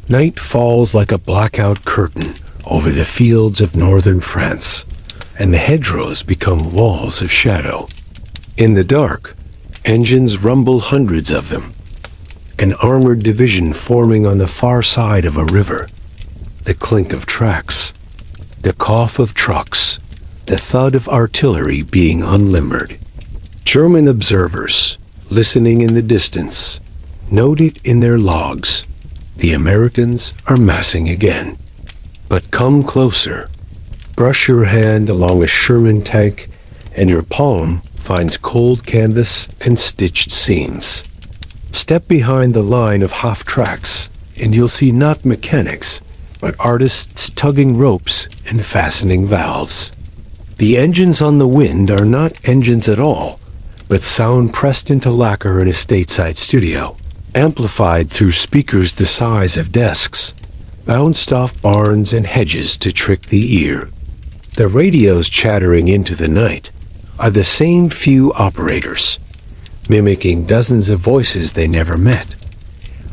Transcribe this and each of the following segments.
Night falls like a blackout curtain over the fields of northern France, and the hedgerows become walls of shadow. In the dark, engines rumble, hundreds of them, an armored division forming on the far side of a river. The clink of tracks, the cough of trucks, the thud of artillery being unlimbered. German observers, listening in the distance, note it in their logs. The Americans are massing again. But come closer. Brush your hand along a Sherman tank, and your palm finds cold canvas and stitched seams. Step behind the line of half tracks, and you'll see not mechanics, but artists tugging ropes and fastening valves. The engines on the wind are not engines at all, but sound pressed into lacquer in a stateside studio, amplified through speakers the size of desks, bounced off barns and hedges to trick the ear. The radios chattering into the night are the same few operators, mimicking dozens of voices they never met,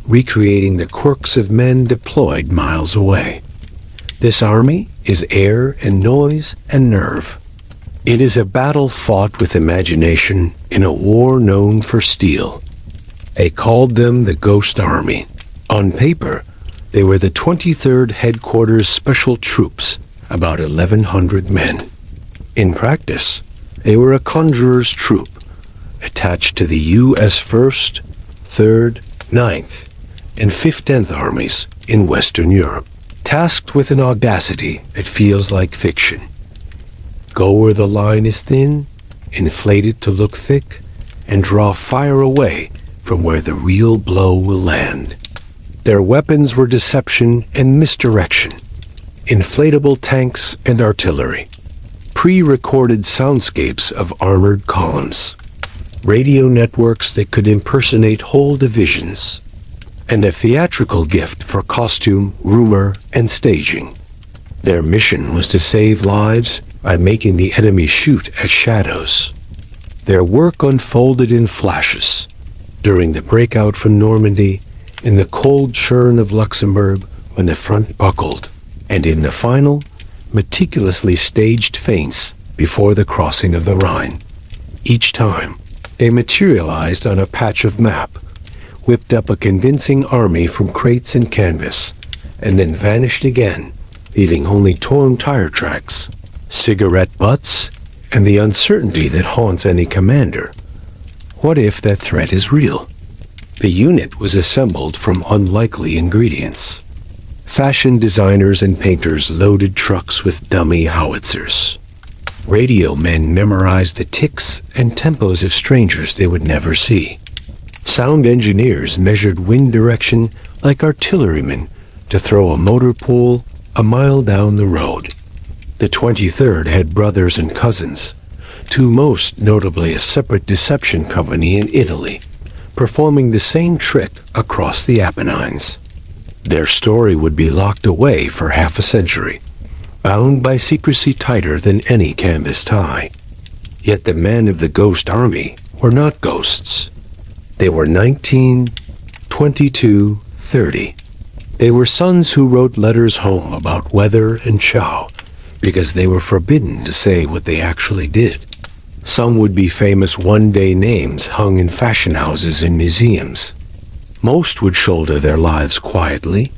recreating the quirks of men deployed miles away. This army is air and noise and nerve. It is a battle fought with imagination in a war known for steel. They called them the Ghost Army. On paper, they were the 23rd Headquarters Special Troops, about 1,100 men. In practice, they were a conjurer's troop, attached to the U.S. 1st, 3rd, 9th, and 15th Armies in Western Europe, tasked with an audacity that feels like fiction. Go where the line is thin, inflate it to look thick, and draw fire away from where the real blow will land. Their weapons were deception and misdirection, inflatable tanks and artillery, pre-recorded soundscapes of armored columns, radio networks that could impersonate whole divisions, and a theatrical gift for costume, rumor, and staging. Their mission was to save lives by making the enemy shoot at shadows. Their work unfolded in flashes, during the breakout from Normandy, in the cold churn of Luxembourg when the front buckled, and in the final, meticulously staged feints before the crossing of the Rhine. Each time, they materialized on a patch of map, whipped up a convincing army from crates and canvas, and then vanished again, leaving only torn tire tracks, cigarette butts, and the uncertainty that haunts any commander. What if that threat is real? The unit was assembled from unlikely ingredients. Fashion designers and painters loaded trucks with dummy howitzers. Radio men memorized the ticks and tempos of strangers they would never see. Sound engineers measured wind direction like artillerymen to throw a motor pool a mile down the road. The 23rd had brothers and cousins, two most notably a separate deception company in Italy, performing the same trick across the Apennines. Their story would be locked away for half a century, bound by secrecy tighter than any canvas tie. Yet the men of the Ghost Army were not ghosts. They were 19, 22, 30. They were sons who wrote letters home about weather and chow, because they were forbidden to say what they actually did. Some would be famous one-day names hung in fashion houses and museums. Most would shoulder their lives quietly,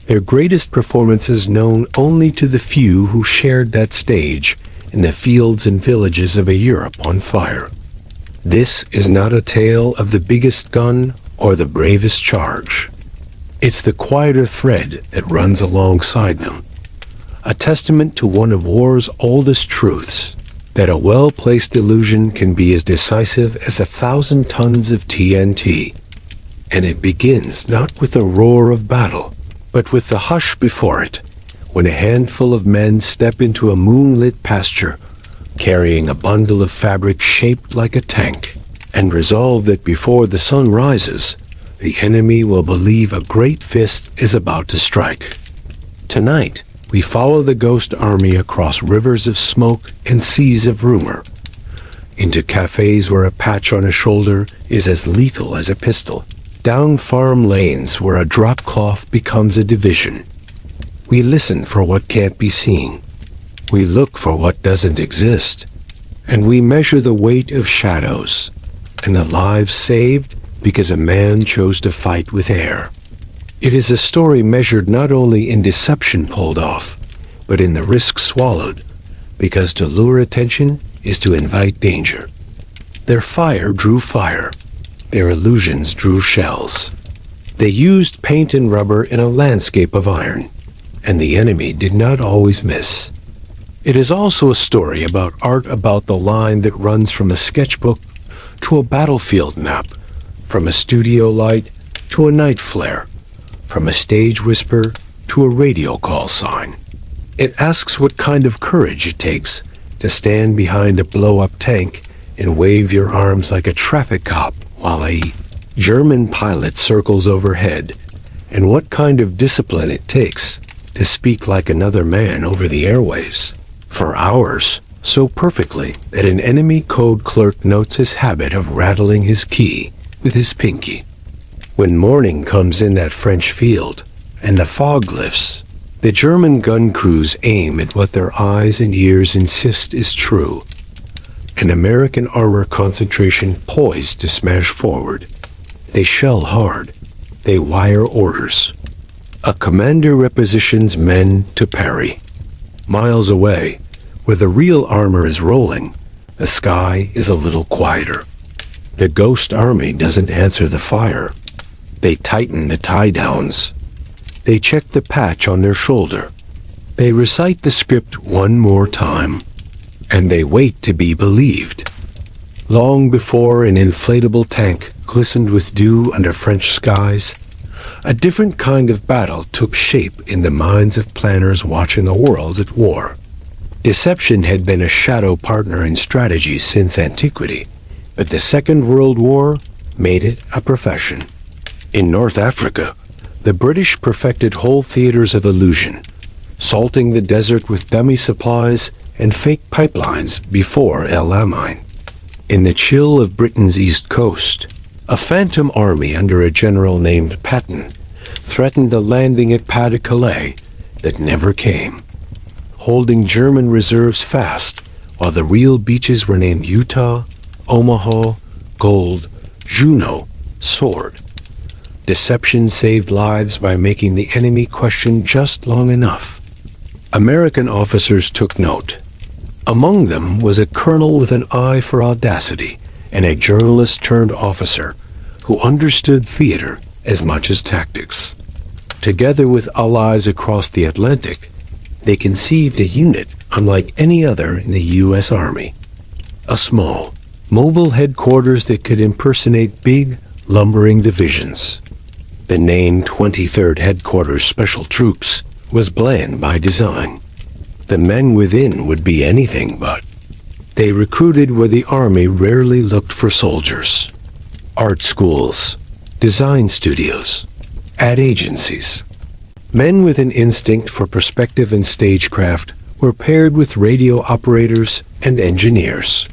their greatest performances known only to the few who shared that stage in the fields and villages of a Europe on fire. This is not a tale of the biggest gun or the bravest charge. It's the quieter thread that runs alongside them, a testament to one of war's oldest truths, that a well-placed illusion can be as decisive as 1,000 tons of TNT. And it begins not with a roar of battle, but with the hush before it, when a handful of men step into a moonlit pasture, carrying a bundle of fabric shaped like a tank, and resolve that before the sun rises, the enemy will believe a great fist is about to strike. Tonight, we follow the Ghost Army across rivers of smoke and seas of rumor, into cafes where a patch on a shoulder is as lethal as a pistol, down farm lanes where a drop cloth becomes a division. We listen for what can't be seen. We look for what doesn't exist. And we measure the weight of shadows and the lives saved because a man chose to fight with air. It is a story measured not only in deception pulled off, but in the risk swallowed, because to lure attention is to invite danger. Their fire drew fire. Their illusions drew shells. They used paint and rubber in a landscape of iron, and the enemy did not always miss. It is also a story about art, about the line that runs from a sketchbook to a battlefield map, from a studio light to a night flare, from a stage whisper to a radio call sign. It asks what kind of courage it takes to stand behind a blow-up tank and wave your arms like a traffic cop while a German pilot circles overhead, and what kind of discipline it takes to speak like another man over the airwaves for hours, so perfectly that an enemy code clerk notes his habit of rattling his key with his pinky. When morning comes in that French field and the fog lifts, the German gun crews aim at what their eyes and ears insist is true. An American armor concentration poised to smash forward. They shell hard. They wire orders. A commander repositions men to parry. Miles away, where the real armor is rolling, the sky is a little quieter. The ghost army doesn't answer the fire. They tighten the tie-downs. They check the patch on their shoulder. They recite the script one more time. And they wait to be believed. Long before an inflatable tank glistened with dew under French skies, a different kind of battle took shape in the minds of planners watching a world at war. Deception had been a shadow partner in strategy since antiquity, but the Second World War made it a profession. In North Africa, the British perfected whole theaters of illusion, salting the desert with dummy supplies and fake pipelines before El Alamein. In the chill of Britain's east coast, a phantom army under a general named Patton threatened a landing at Pas-de-Calais that never came, holding German reserves fast while the real beaches were named Utah, Omaha, Gold, Juno, Sword. Deception saved lives by making the enemy question just long enough. American officers took note. Among them was a colonel with an eye for audacity and a journalist-turned-officer who understood theater as much as tactics. Together with allies across the Atlantic, they conceived a unit unlike any other in the U.S. Army. A small, mobile headquarters that could impersonate big, lumbering divisions. The name 23rd Headquarters Special Troops was bland by design. The men within would be anything but. They recruited where the army rarely looked for soldiers. Art schools, design studios, ad agencies. Men with an instinct for perspective and stagecraft were paired with radio operators and engineers.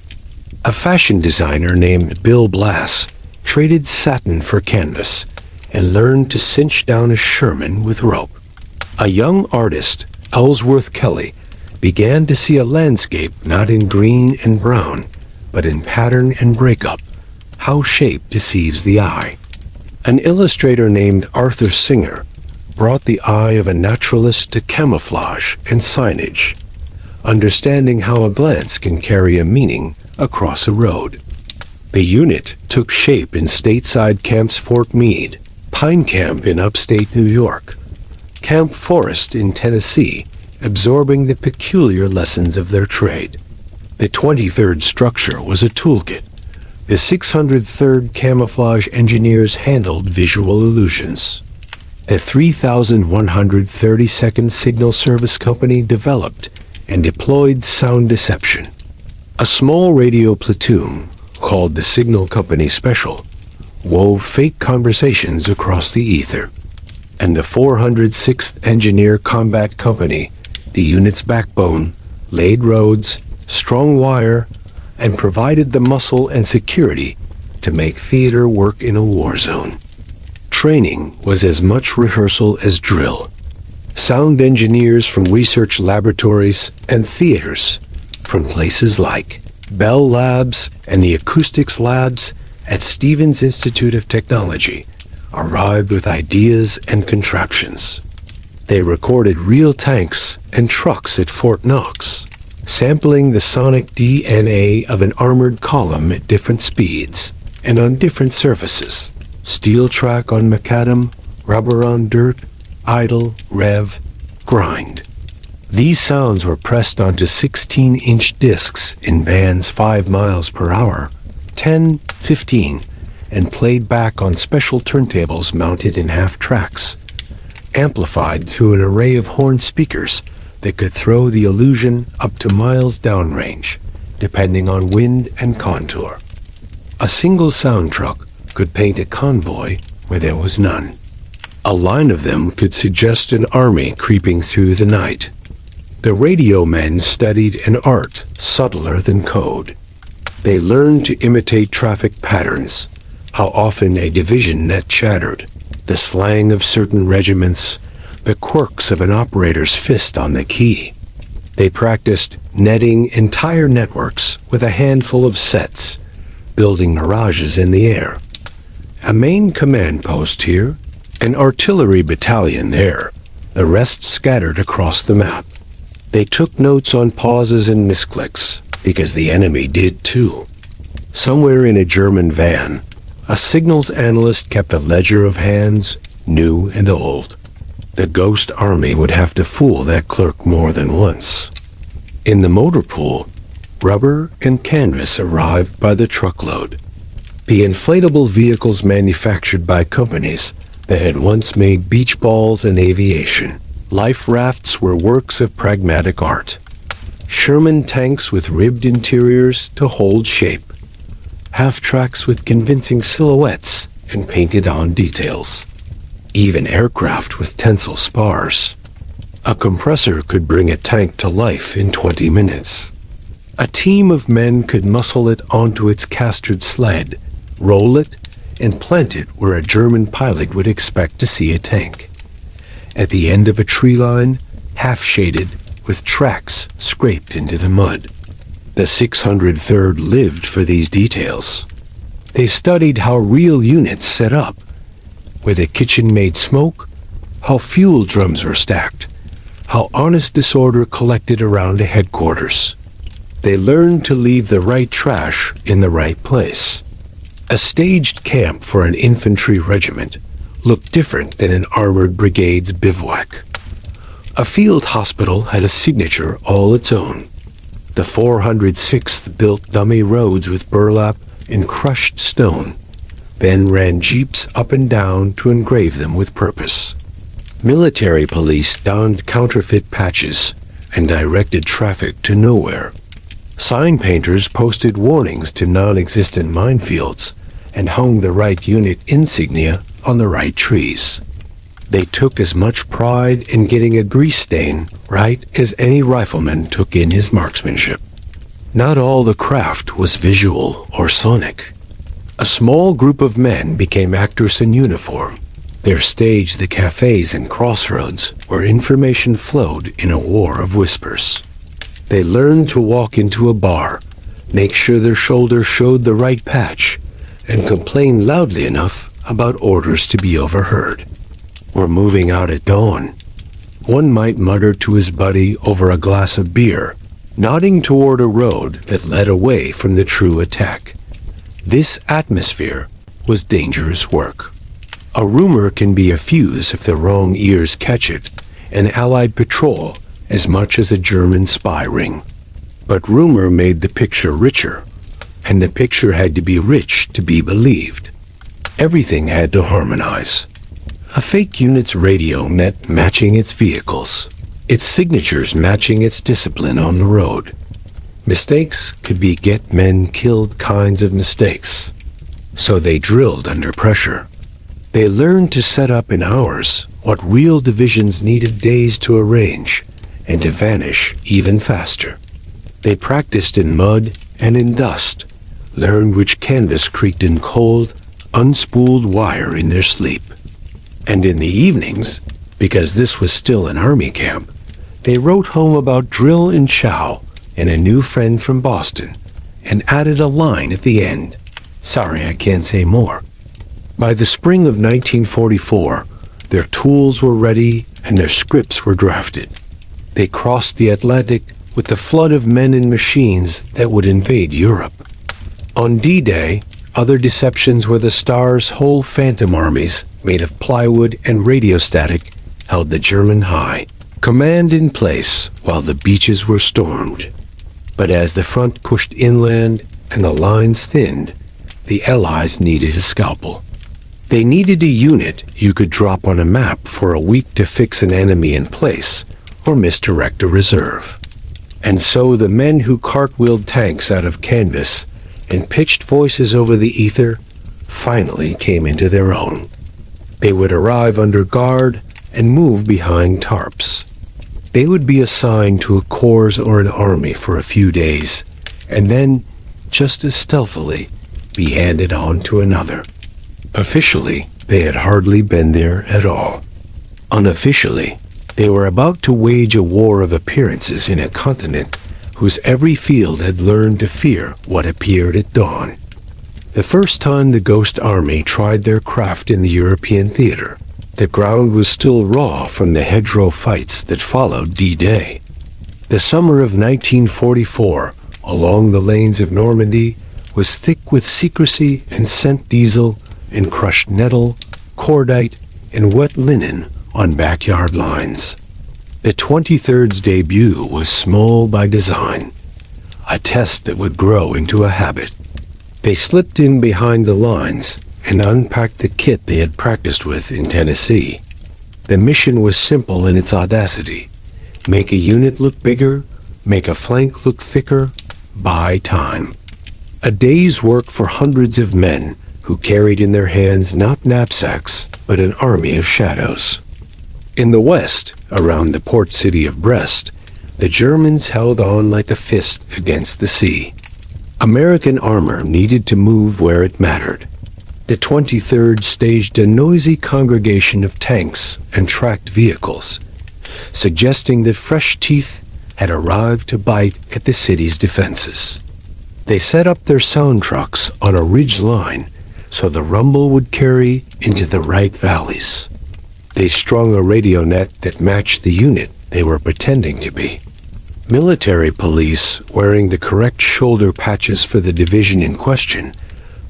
A fashion designer named Bill Blass traded satin for canvas and learned to cinch down a Sherman with rope. A young artist, Ellsworth Kelly, began to see a landscape not in green and brown, but in pattern and breakup, how shape deceives the eye. An illustrator named Arthur Singer brought the eye of a naturalist to camouflage and signage, understanding how a glance can carry a meaning across a road. The unit took shape in stateside camps Fort Meade, Pine Camp in upstate New York, Camp Forest in Tennessee, absorbing the peculiar lessons of their trade. The 23rd structure was a toolkit. The 603rd Camouflage engineers handled visual illusions. A 3,132nd Signal Service Company developed and deployed sound deception. A small radio platoon, called the Signal Company Special, wove fake conversations across the ether. And the 406th Engineer Combat Company, the unit's backbone, laid roads, strung wire, and provided the muscle and security to make theater work in a war zone. Training was as much rehearsal as drill. Sound engineers from research laboratories and theaters from places like Bell Labs and the Acoustics Labs at Stevens Institute of Technology arrived with ideas and contraptions. They recorded real tanks and trucks at Fort Knox, sampling the sonic DNA of an armored column at different speeds and on different surfaces. Steel track on macadam, rubber on dirt, idle, rev, grind. These sounds were pressed onto 16-inch discs in bands 5 miles per hour, 10, 15, and played back on special turntables mounted in half tracks, amplified through an array of horn speakers that could throw the illusion up to miles downrange, depending on wind and contour. A single sound truck could paint a convoy where there was none. A line of them could suggest an army creeping through the night. The radio men studied an art subtler than code. They learned to imitate traffic patterns, how often a division net chattered, the slang of certain regiments, the quirks of an operator's fist on the key. They practiced netting entire networks with a handful of sets, building mirages in the air. A main command post here, an artillery battalion there, the rest scattered across the map. They took notes on pauses and misclicks, because the enemy did too. Somewhere in a German van, a signals analyst kept a ledger of hands, new and old. The ghost army would have to fool that clerk more than once. In the motor pool, rubber and canvas arrived by the truckload. The inflatable vehicles manufactured by companies that had once made beach balls and aviation. Life rafts were works of pragmatic art. Sherman tanks with ribbed interiors to hold shape. Half-tracks with convincing silhouettes and painted-on details. Even aircraft with tensile spars. A compressor could bring a tank to life in 20 minutes. A team of men could muscle it onto its castered sled, roll it, and plant it where a German pilot would expect to see a tank. At the end of a tree line, half-shaded, with tracks scraped into the mud. The 603rd lived for these details. They studied how real units set up, where the kitchen made smoke, how fuel drums were stacked, how honest disorder collected around a headquarters. They learned to leave the right trash in the right place. A staged camp for an infantry regiment looked different than an armored brigade's bivouac. A field hospital had a signature all its own. The 406th built dummy roads with burlap and crushed stone, then ran jeeps up and down to engrave them with purpose. Military police donned counterfeit patches and directed traffic to nowhere. Sign painters posted warnings to non-existent minefields and hung the right unit insignia on the right trees. They took as much pride in getting a grease stain right as any rifleman took in his marksmanship. Not all the craft was visual or sonic. A small group of men became actors in uniform. They staged the cafes and crossroads where information flowed in a war of whispers. They learned to walk into a bar, make sure their shoulder showed the right patch, and complain loudly enough about orders to be overheard. We're moving out at dawn. One might mutter to his buddy over a glass of beer, nodding toward a road that led away from the true attack. This atmosphere was dangerous work. A rumor can be a fuse if the wrong ears catch it, an Allied patrol as much as a German spy ring. But rumor made the picture richer, and the picture had to be rich to be believed. Everything had to harmonize. A fake unit's radio net matching its vehicles, its signatures matching its discipline on the road. Mistakes could be get-men-killed kinds of mistakes. So they drilled under pressure. They learned to set up in hours what real divisions needed days to arrange and to vanish even faster. They practiced in mud and in dust, learned which canvas creaked in cold, unspooled wire in their sleep. And in the evenings, because this was still an army camp, they wrote home about drill and chow and a new friend from Boston, and added a line at the end. Sorry, I can't say more. By the spring of 1944, their tools were ready and their scripts were drafted. They crossed the Atlantic with the flood of men and machines that would invade Europe. On D-Day, other deceptions were the Stars' whole phantom armies, made of plywood and radiostatic, held the German high command in place while the beaches were stormed. But as the front pushed inland and the lines thinned, the Allies needed a scalpel. They needed a unit you could drop on a map for a week to fix an enemy in place or misdirect a reserve. And so the men who cartwheeled tanks out of canvas and pitched voices over the ether finally came into their own. They would arrive under guard and move behind tarps. They would be assigned to a corps or an army for a few days, and then, just as stealthily, be handed on to another. Officially, they had hardly been there at all. Unofficially, they were about to wage a war of appearances in a continent whose every field had learned to fear what appeared at dawn. The first time the Ghost Army tried their craft in the European theater, the ground was still raw from the hedgerow fights that followed D-Day. The summer of 1944, along the lanes of Normandy, was thick with secrecy and scent diesel and crushed nettle, cordite, and wet linen on backyard lines. The 23rd's debut was small by design, a test that would grow into a habit. They slipped in behind the lines and unpacked the kit they had practiced with in Tennessee. The mission was simple in its audacity. Make a unit look bigger, make a flank look thicker, buy time. A day's work for hundreds of men who carried in their hands not knapsacks, but an army of shadows. In the west, around the port city of Brest, the Germans held on like a fist against the sea. American armor needed to move where it mattered. The 23rd staged a noisy congregation of tanks and tracked vehicles, suggesting that fresh teeth had arrived to bite at the city's defenses. They set up their sound trucks on a ridge line so the rumble would carry into the right valleys. They strung a radio net that matched the unit they were pretending to be. Military police, wearing the correct shoulder patches for the division in question,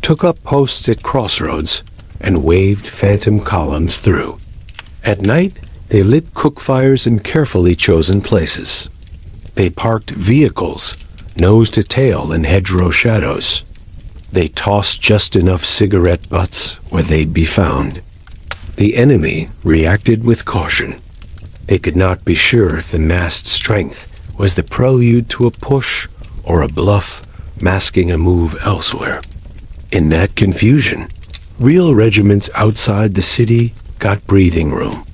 took up posts at crossroads and waved phantom columns through. At night, they lit cook fires in carefully chosen places. They parked vehicles, nose to tail in hedgerow shadows. They tossed just enough cigarette butts where they'd be found. The enemy reacted with caution. They could not be sure if the massed strength was the prelude to a push or a bluff masking a move elsewhere. In that confusion, real regiments outside the city got breathing room.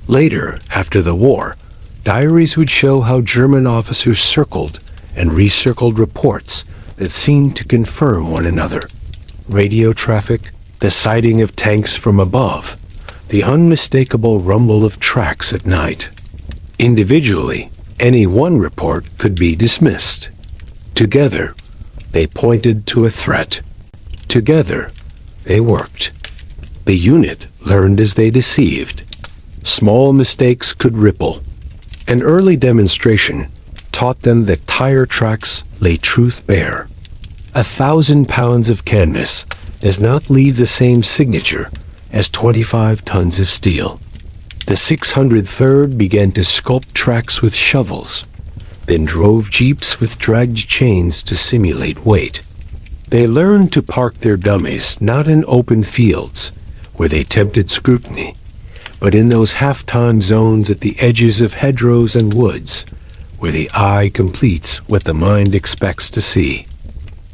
Later, after the war, diaries would show how German officers circled and recircled reports that seemed to confirm one another. Radio traffic, the sighting of tanks from above, the unmistakable rumble of tracks at night. Individually, any one report could be dismissed. Together, they pointed to a threat. Together, they worked. The unit learned as they deceived. Small mistakes could ripple. An early demonstration taught them that tire tracks lay truth bare. 1,000 pounds of canvas does not leave the same signature as 25 tons of steel. The 603rd began to sculpt tracks with shovels, then drove jeeps with dragged chains to simulate weight. They learned to park their dummies not in open fields, where they tempted scrutiny, but in those half-time zones at the edges of hedgerows and woods, where the eye completes what the mind expects to see.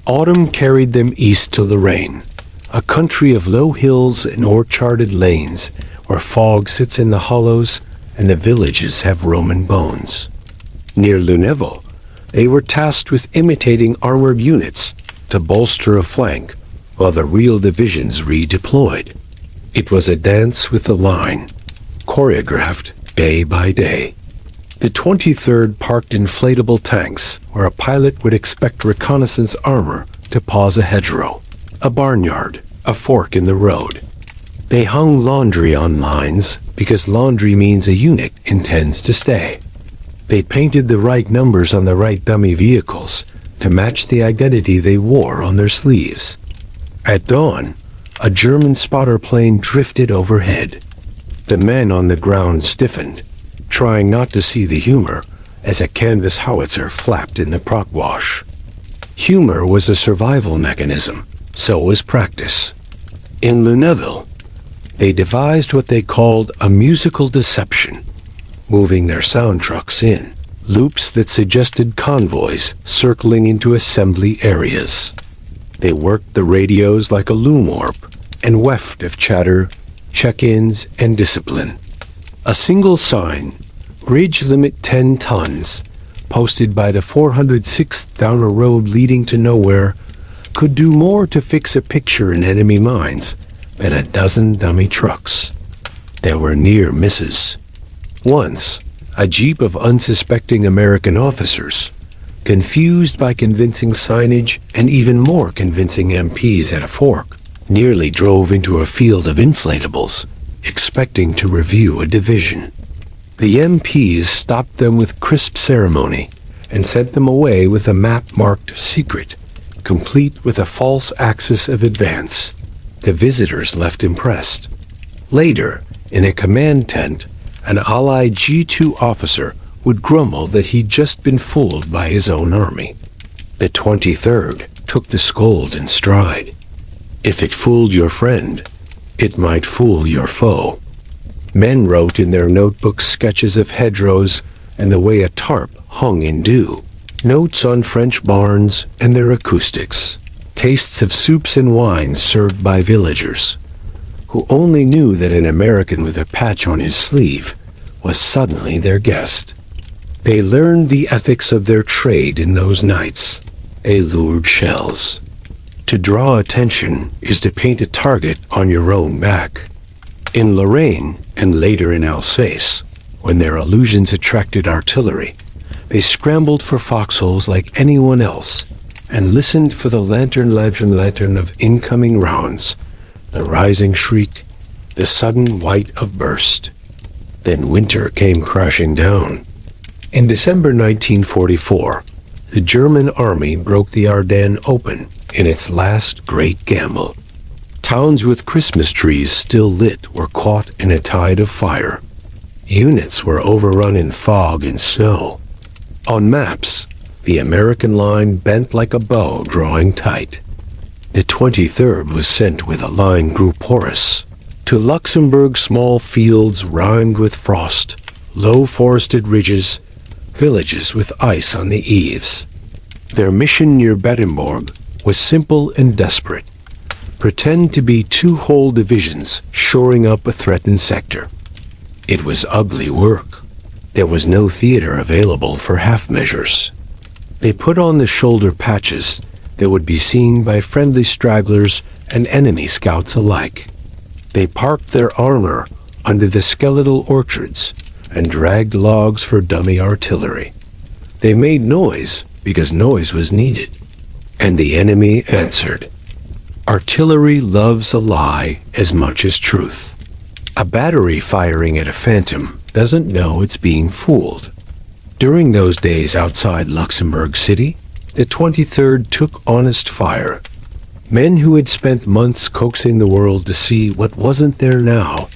Autumn carried them east to Lorraine, a country of low hills and orcharded lanes, where fog sits in the hollows and the villages have Roman bones. Near Lunéville, they were tasked with imitating armored units to bolster a flank while the real divisions redeployed. It was a dance with the line, choreographed day by day. The 23rd parked inflatable tanks where a pilot would expect reconnaissance armor to pause a hedgerow, a barnyard, a fork in the road. They hung laundry on lines because laundry means a unit intends to stay. They painted the right numbers on the right dummy vehicles to match the identity they wore on their sleeves. At dawn, a German spotter plane drifted overhead. The men on the ground stiffened, trying not to see the humor as a canvas howitzer flapped in the progwash. Humor was a survival mechanism, so was practice. In Lunéville, they devised what they called a musical deception, moving their sound trucks in, loops that suggested convoys circling into assembly areas. They worked the radios like a loom warp and weft of chatter, check-ins, and discipline. A single sign, Bridge Limit 10 tons, posted by the 406th down a road leading to nowhere, could do more to fix a picture in enemy minds than a dozen dummy trucks. There were near misses. Once, a jeep of unsuspecting American officers, confused by convincing signage and even more convincing MPs at a fork, nearly drove into a field of inflatables, expecting to review a division. The MPs stopped them with crisp ceremony and sent them away with a map marked secret, complete with a false axis of advance. The visitors left impressed. Later, in a command tent, an Allied G2 officer would grumble that he'd just been fooled by his own army. The 23rd took the scold in stride. If it fooled your friend, it might fool your foe. Men wrote in their notebooks sketches of hedgerows and the way a tarp hung in dew, notes on French barns and their acoustics, tastes of soups and wines served by villagers, who only knew that an American with a patch on his sleeve was suddenly their guest. They learned the ethics of their trade in those nights. They lured shells. To draw attention is to paint a target on your own back. In Lorraine, and later in Alsace, when their illusions attracted artillery, they scrambled for foxholes like anyone else and listened for the lantern of incoming rounds, the rising shriek, the sudden white of burst. Then winter came crashing down. In December 1944, the German army broke the Ardennes open in its last great gamble. Towns with Christmas trees still lit were caught in a tide of fire. Units were overrun in fog and snow. On maps, the American line bent like a bow drawing tight. The 23rd was sent with a line grew porous. To Luxembourg, small fields rhymed with frost, low forested ridges, villages with ice on the eaves. Their mission near Bettembourg was simple and desperate. Pretend to be two whole divisions shoring up a threatened sector. It was ugly work. There was no theater available for half measures. They put on the shoulder patches that would be seen by friendly stragglers and enemy scouts alike. They parked their armor under the skeletal orchards and dragged logs for dummy artillery. They made noise because noise was needed, and the enemy answered. Artillery loves a lie as much as truth. A battery firing at a phantom doesn't know it's being fooled. During those days outside Luxembourg City, the 23rd took honest fire. Men who had spent months coaxing the world to see what wasn't there now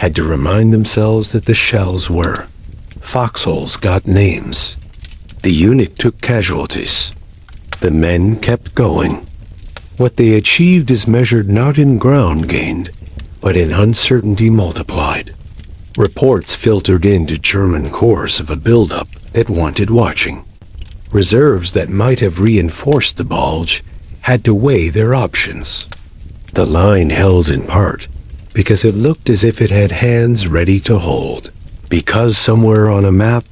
had to remind themselves that the shells were. Foxholes got names. The unit took casualties. The men kept going. What they achieved is measured not in ground gained, but in uncertainty multiplied. Reports filtered into German corps of a buildup that wanted watching. Reserves that might have reinforced the bulge had to weigh their options. The line held in part because it looked as if it had hands ready to hold, because somewhere on a map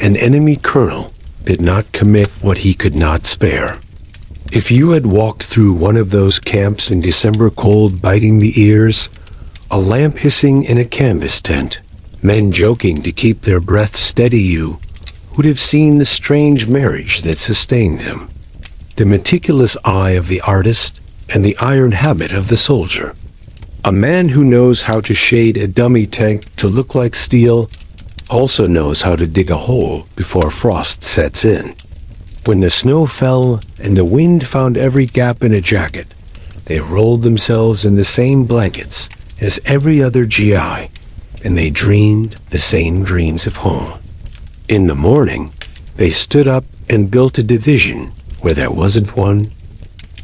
an enemy colonel did not commit what he could not spare. If you had walked through one of those camps in December cold biting the ears, a lamp hissing in a canvas tent, men joking to keep their breath steady, you would have seen the strange marriage that sustained them. The meticulous eye of the artist and the iron habit of the soldier. A man who knows how to shade a dummy tank to look like steel also knows how to dig a hole before frost sets in. When the snow fell and the wind found every gap in a jacket, they rolled themselves in the same blankets as every other GI, and they dreamed the same dreams of home. In the morning, they stood up and built a division where there wasn't one.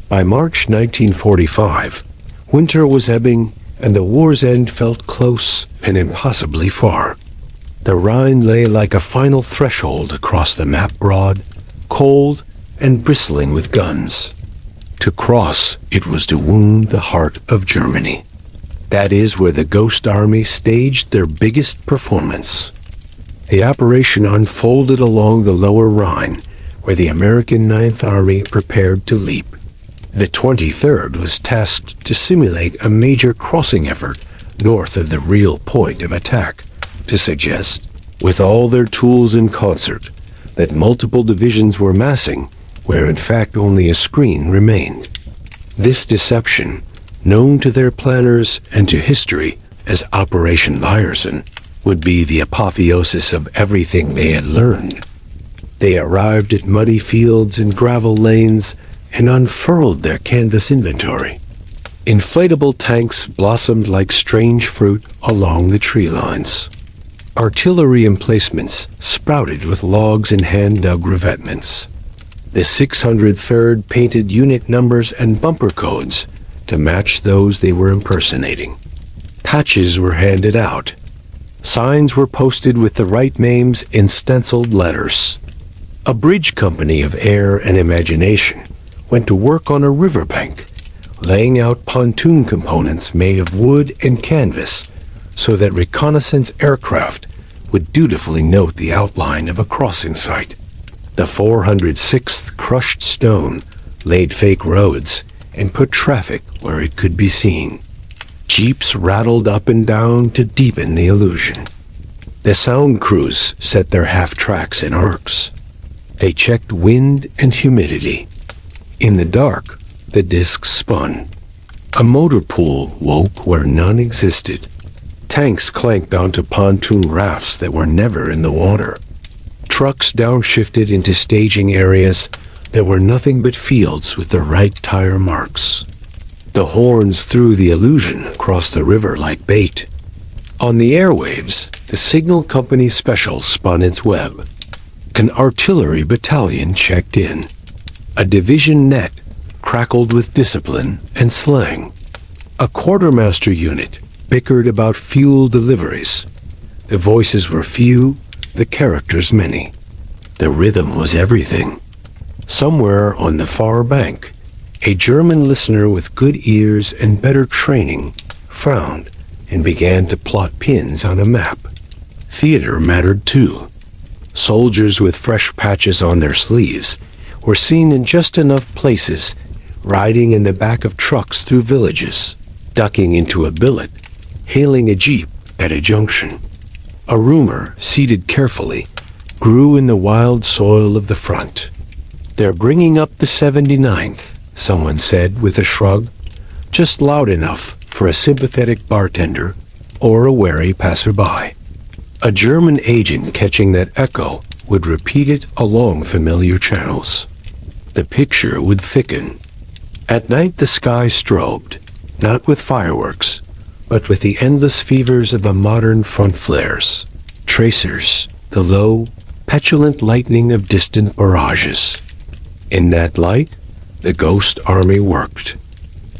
By March 1945, winter was ebbing and the war's end felt close and impossibly far. The Rhine lay like a final threshold across the map, broad, cold, and bristling with guns. To cross, it was to wound the heart of Germany. That is where the Ghost Army staged their biggest performance. The operation unfolded along the lower Rhine, where the American Ninth Army prepared to leap. The 23rd was tasked to simulate a major crossing effort north of the real point of attack, to suggest, with all their tools in concert, that multiple divisions were massing where in fact only a screen remained. This deception, known to their planners and to history as Operation Viersen, would be the apotheosis of everything they had learned. They arrived at muddy fields and gravel lanes and unfurled their canvas inventory. Inflatable tanks blossomed like strange fruit along the tree lines. Artillery emplacements sprouted with logs and hand-dug revetments. The 603rd painted unit numbers and bumper codes to match those they were impersonating. Patches were handed out. Signs were posted with the right names in stenciled letters. A bridge company of air and imagination went to work on a riverbank, laying out pontoon components made of wood and canvas so that reconnaissance aircraft would dutifully note the outline of a crossing site. The 406th crushed stone, laid fake roads, and put traffic where it could be seen. Jeeps rattled up and down to deepen the illusion. The sound crews set their half-tracks in arcs. They checked wind and humidity. In the dark, the discs spun. A motor pool woke where none existed. Tanks clanked onto pontoon rafts that were never in the water. Trucks downshifted into staging areas that were nothing but fields with the right tire marks. The horns threw the illusion across the river like bait. On the airwaves, the signal company special spun its web. An artillery battalion checked in. A division net crackled with discipline and slang. A quartermaster unit bickered about fuel deliveries. The voices were few, the characters many. The rhythm was everything. Somewhere on the far bank, a German listener with good ears and better training frowned and began to plot pins on a map. Theater mattered too. Soldiers with fresh patches on their sleeves were seen in just enough places, riding in the back of trucks through villages, ducking into a billet, hailing a jeep at a junction. A rumor, seeded carefully, grew in the wild soil of the front. "They're bringing up the 79th, someone said with a shrug, just loud enough for a sympathetic bartender or a wary passerby. A German agent catching that echo would repeat it along familiar channels. The picture would thicken. At night the sky strobed, not with fireworks, but with the endless fevers of a modern front flares. Tracers, the low, petulant lightning of distant barrages. In that light, the Ghost Army worked.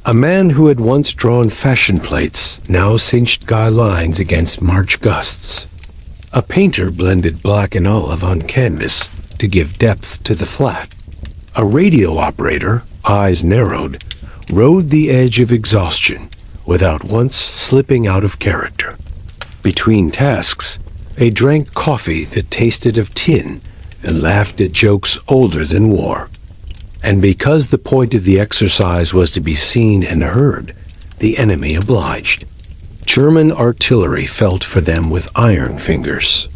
A man who had once drawn fashion plates now cinched guy lines against March gusts. A painter blended black and olive on canvas to give depth to the flat. A radio operator, eyes narrowed, rode the edge of exhaustion without once slipping out of character. Between tasks, they drank coffee that tasted of tin and laughed at jokes older than war. And because the point of the exercise was to be seen and heard, the enemy obliged. German artillery felt for them with iron fingers.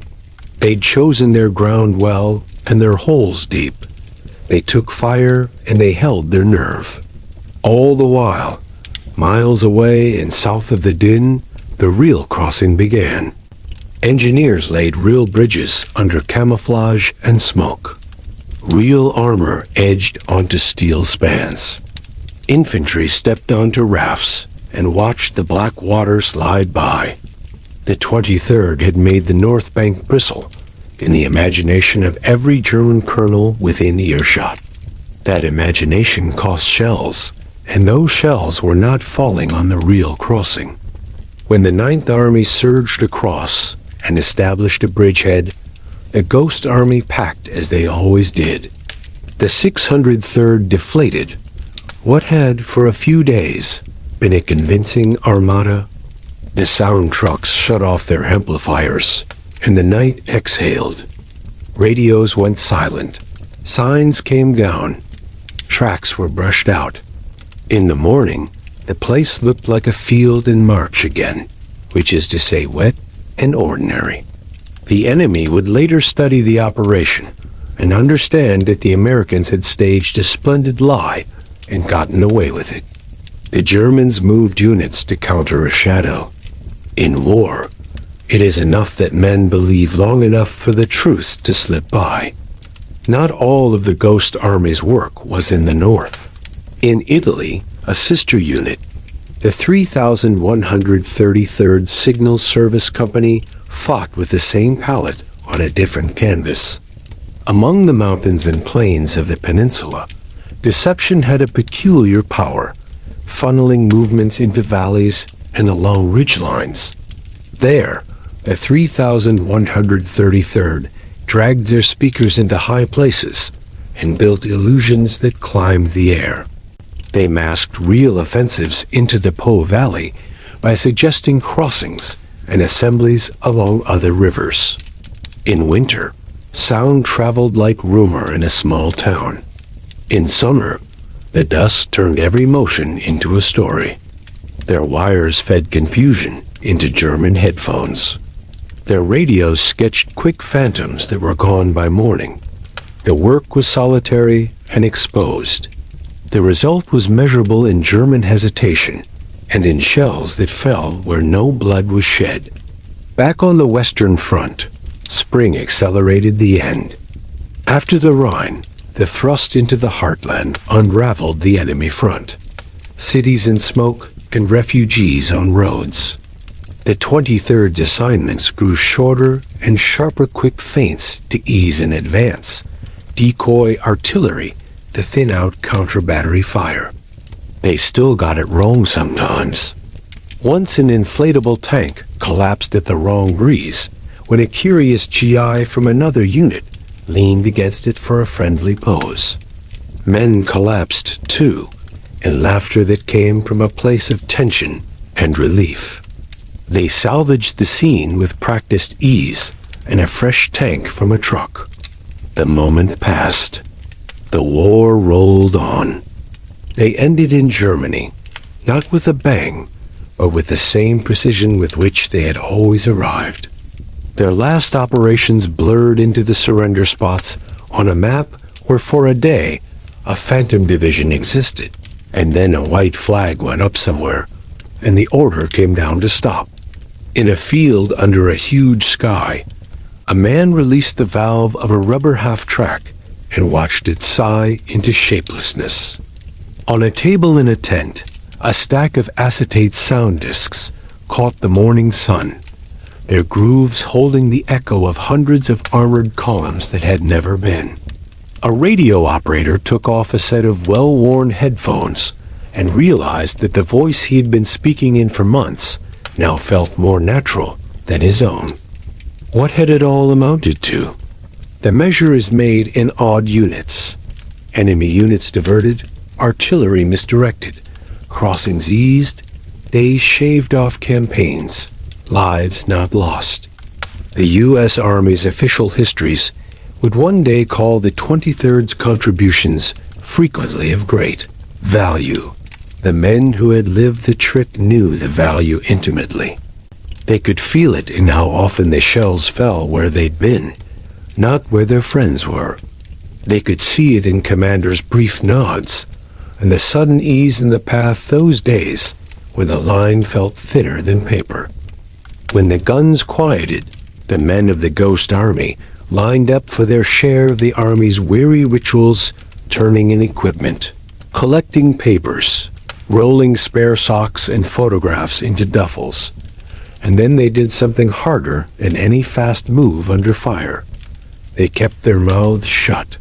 They'd chosen their ground well and their holes deep. They took fire and they held their nerve. All the while, miles away and south of the din, the real crossing began. Engineers laid real bridges under camouflage and smoke. Real armor edged onto steel spans. Infantry stepped onto rafts and watched the black water slide by. The 23rd had made the North Bank bristle in the imagination of every German colonel within earshot. That imagination cost shells, and those shells were not falling on the real crossing. When the Ninth Army surged across and established a bridgehead, the Ghost Army packed as they always did. The 603rd deflated what had, for a few days, been a convincing armada. The sound trucks shut off their amplifiers, and the night exhaled. Radios went silent. Signs came down. Tracks were brushed out. In the morning, the place looked like a field in March again, which is to say wet and ordinary. The enemy would later study the operation and understand that the Americans had staged a splendid lie and gotten away with it. The Germans moved units to counter a shadow. In war, it is enough that men believe long enough for the truth to slip by. Not all of the Ghost Army's work was in the north. In Italy, a sister unit, the 3133rd Signal Service Company, fought with the same palette on a different canvas. Among the mountains and plains of the peninsula, deception had a peculiar power, funneling movements into valleys and along ridgelines. There, the 3133rd dragged their speakers into high places and built illusions that climbed the air. They masked real offensives into the Po Valley by suggesting crossings and assemblies along other rivers. In winter, sound traveled like rumor in a small town. In summer, the dust turned every motion into a story. Their wires fed confusion into German headphones. Their radios sketched quick phantoms that were gone by morning. The work was solitary and exposed. The result was measurable in German hesitation and in shells that fell where no blood was shed. Back on the Western Front, spring accelerated the end. After the Rhine, the thrust into the heartland unraveled the enemy front. Cities in smoke and refugees on roads. The 23rd's assignments grew shorter and sharper quick feints to ease in advance, decoy artillery to thin out counter-battery fire. They still got it wrong sometimes. Once an inflatable tank collapsed at the wrong breeze when a curious GI from another unit leaned against it for a friendly pose. Men collapsed, too, in laughter that came from a place of tension and relief. They salvaged the scene with practiced ease and a fresh tank from a truck. The moment passed. The war rolled on. They ended in Germany, not with a bang, but with the same precision with which they had always arrived. Their last operations blurred into the surrender spots on a map where for a day a phantom division existed, and then a white flag went up somewhere, and the order came down to stop. In a field under a huge sky, a man released the valve of a rubber half-track and watched it sigh into shapelessness. On a table in a tent, a stack of acetate sound discs caught the morning sun, their grooves holding the echo of hundreds of armored columns that had never been. A radio operator took off a set of well-worn headphones and realized that the voice he'd been speaking in for months now felt more natural than his own. What had it all amounted to? The measure is made in odd units. Enemy units diverted, artillery misdirected, crossings eased, days shaved off campaigns, lives not lost. The U.S. Army's official histories would one day call the 23rd's contributions frequently of great value. The men who had lived the trick knew the value intimately. They could feel it in how often the shells fell where they'd been, not where their friends were. They could see it in commanders' brief nods, and the sudden ease in the path those days when the line felt thinner than paper. When the guns quieted, the men of the Ghost Army lined up for their share of the Army's weary rituals, turning in equipment, collecting papers, rolling spare socks and photographs into duffels. And then they did something harder than any fast move under fire. They kept their mouths shut.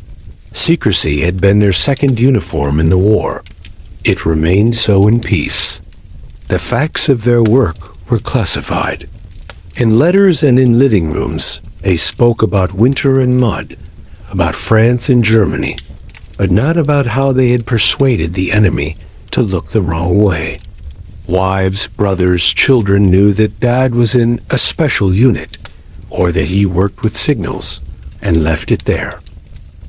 Secrecy had been their second uniform in the war. It remained so in peace. The facts of their work were classified. In letters and in living rooms, they spoke about winter and mud, about France and Germany, but not about how they had persuaded the enemy to look the wrong way. Wives, brothers, children knew that Dad was in a special unit, or that he worked with signals, and left it there.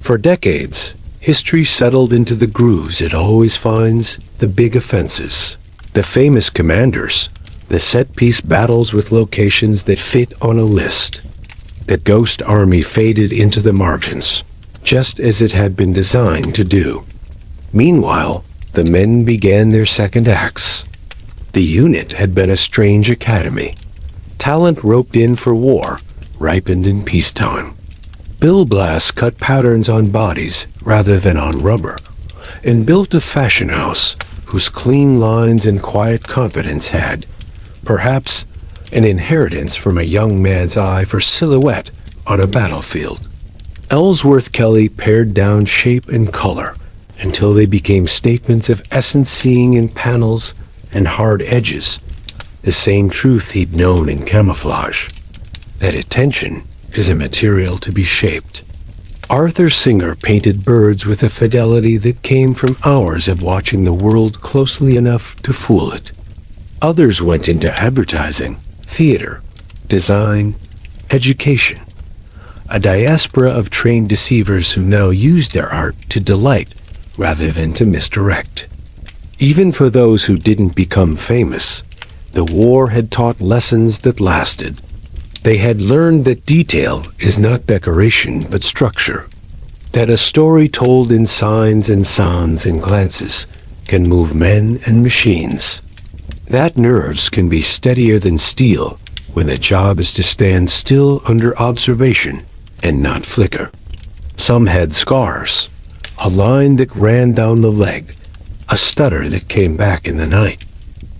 For decades, history settled into the grooves it always finds: the big offensives, the famous commanders, the set-piece battles with locations that fit on a list. The Ghost Army faded into the margins, just as it had been designed to do. Meanwhile, the men began their second acts. The unit had been a strange academy. Talent roped in for war, ripened in peacetime. Bill Blass cut patterns on bodies rather than on rubber, and built a fashion house whose clean lines and quiet confidence had, perhaps, an inheritance from a young man's eye for silhouette on a battlefield. Ellsworth Kelly pared down shape and color until they became statements of essence, seeing in panels and hard edges, the same truth he'd known in Camouflage, that attention is a material to be shaped. Arthur Singer painted birds with a fidelity that came from hours of watching the world closely enough to fool it. Others went into advertising, theater, design, education, a diaspora of trained deceivers who now used their art to delight rather than to misdirect. Even for those who didn't become famous, the war had taught lessons that lasted. They had learned that detail is not decoration but structure, that a story told in signs and sounds and glances can move men and machines, that nerves can be steadier than steel when the job is to stand still under observation and not flicker. Some had scars, a line that ran down the leg, a stutter that came back in the night.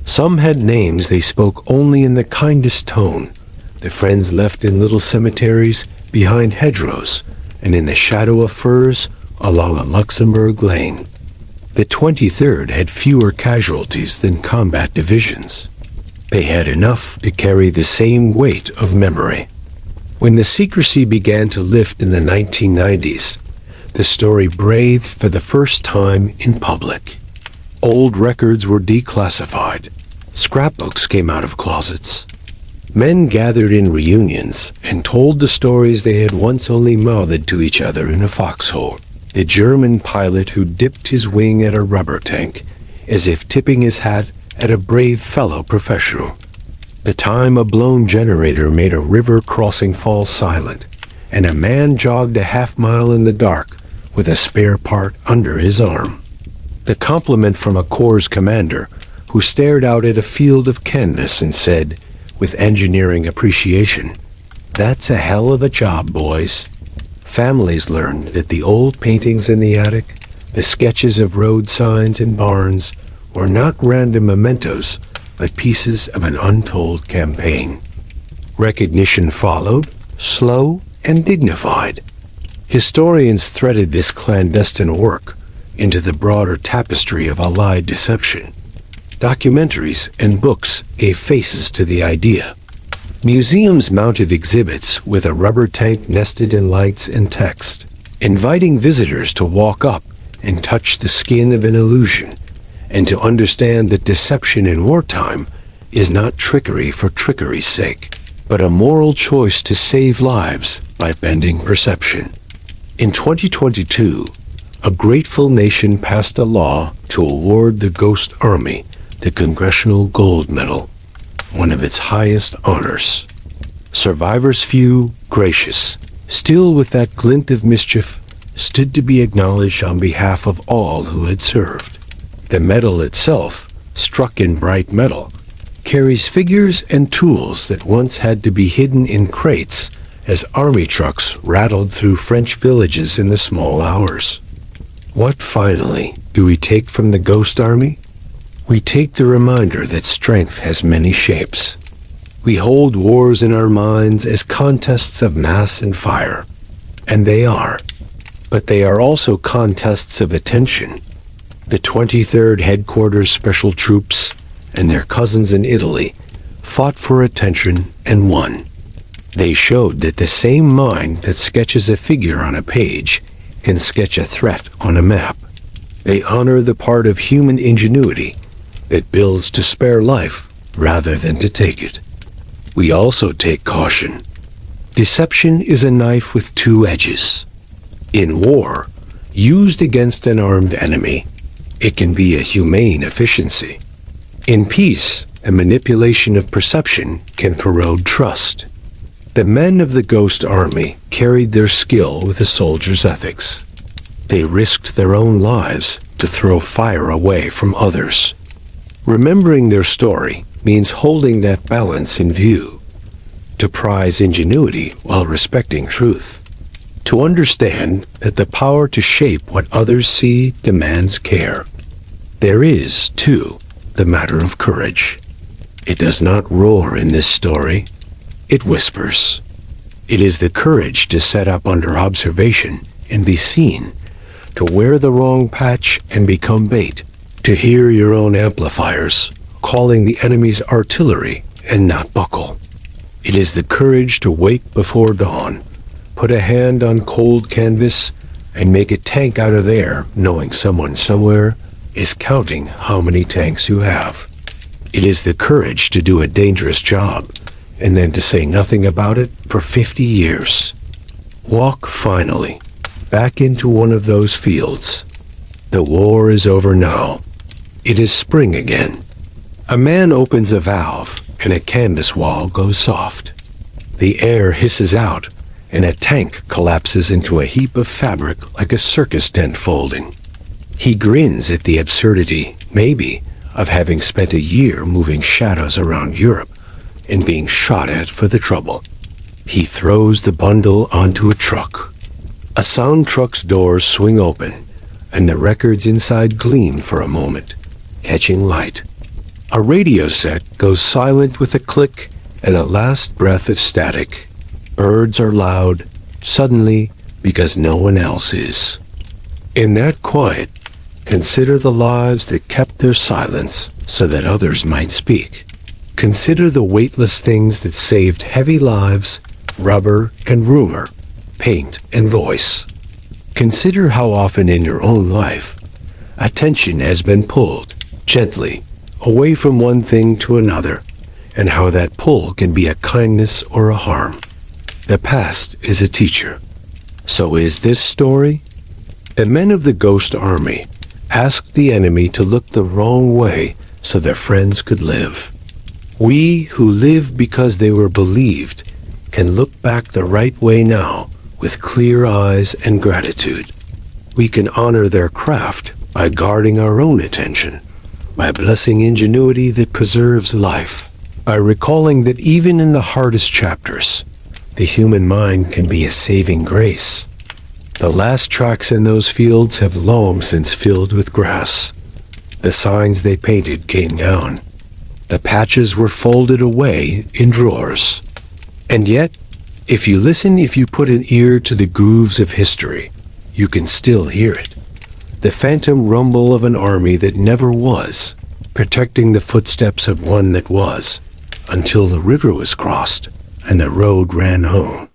Some had names they spoke only in the kindest tone, the friends left in little cemeteries behind hedgerows and in the shadow of firs along a Luxembourg lane. The 23rd had fewer casualties than combat divisions. They had enough to carry the same weight of memory. When the secrecy began to lift in the 1990s, the story breathed for the first time in public. Old records were declassified. Scrapbooks came out of closets. Men gathered in reunions and told the stories they had once only mouthed to each other in a foxhole. The German pilot who dipped his wing at a rubber tank, as if tipping his hat at a brave fellow professional. The time a blown generator made a river crossing fall silent, and a man jogged a half-mile in the dark with a spare part under his arm. The compliment from a corps commander who stared out at a field of canvas and said, with engineering appreciation, "That's a hell of a job, boys." Families learned that the old paintings in the attic, the sketches of road signs and barns, were not random mementos, but pieces of an untold campaign. Recognition followed, slow and dignified. Historians threaded this clandestine work into the broader tapestry of Allied deception. Documentaries and books gave faces to the idea. Museums mounted exhibits with a rubber tank nested in lights and text, inviting visitors to walk up and touch the skin of an illusion, and to understand that deception in wartime is not trickery for trickery's sake, but a moral choice to save lives by bending perception. In 2022, a grateful nation passed a law to award the Ghost Army the Congressional Gold Medal, one of its highest honors. Survivors few, gracious, still with that glint of mischief, stood to be acknowledged on behalf of all who had served. The medal itself, struck in bright metal, carries figures and tools that once had to be hidden in crates as army trucks rattled through French villages in the small hours. What, finally, do we take from the Ghost Army? We take the reminder that strength has many shapes. We hold wars in our minds as contests of mass and fire, and they are. But they are also contests of attention. The 23rd Headquarters Special Troops and their cousins in Italy fought for attention and won. They showed that the same mind that sketches a figure on a page can sketch a threat on a map. They honor the part of human ingenuity that builds to spare life rather than to take it. We also take caution. Deception is a knife with two edges. In war, used against an armed enemy, it can be a humane efficiency. In peace, a manipulation of perception can corrode trust. The men of the Ghost Army carried their skill with a soldier's ethics. They risked their own lives to throw fire away from others. Remembering their story means holding that balance in view. To prize ingenuity while respecting truth. To understand that the power to shape what others see demands care. There is, too, the matter of courage. It does not roar in this story. It whispers. It is the courage to set up under observation and be seen, to wear the wrong patch and become bait, to hear your own amplifiers, calling the enemy's artillery and not buckle. It is the courage to wake before dawn, put a hand on cold canvas, and make a tank out of air, knowing someone somewhere is counting how many tanks you have. It is the courage to do a dangerous job, and then to say nothing about it for 50 years. Walk, finally, back into one of those fields. The war is over now. It is spring again. A man opens a valve, and a canvas wall goes soft. The air hisses out, and a tank collapses into a heap of fabric like a circus tent folding. He grins at the absurdity, maybe, of having spent a year moving shadows around Europe and being shot at for the trouble. He throws the bundle onto a truck. A sound truck's doors swing open, and the records inside gleam for a moment, catching light. A radio set goes silent with a click and a last breath of static. Birds are loud, suddenly, because no one else is. In that quiet, consider the lives that kept their silence so that others might speak. Consider the weightless things that saved heavy lives, rubber and rumor, paint and voice. Consider how often in your own life, attention has been pulled, gently, away from one thing to another, and how that pull can be a kindness or a harm. The past is a teacher. So is this story? The men of the Ghost Army asked the enemy to look the wrong way so their friends could live. We who live because they were believed can look back the right way now with clear eyes and gratitude. We can honor their craft by guarding our own attention, by blessing ingenuity that preserves life, by recalling that even in the hardest chapters, the human mind can be a saving grace. The last tracks in those fields have long since filled with grass. The signs they painted came down. The patches were folded away in drawers. And yet, if you put an ear to the grooves of history, you can still hear it. The phantom rumble of an army that never was, protecting the footsteps of one that was, until the river was crossed and the road ran home.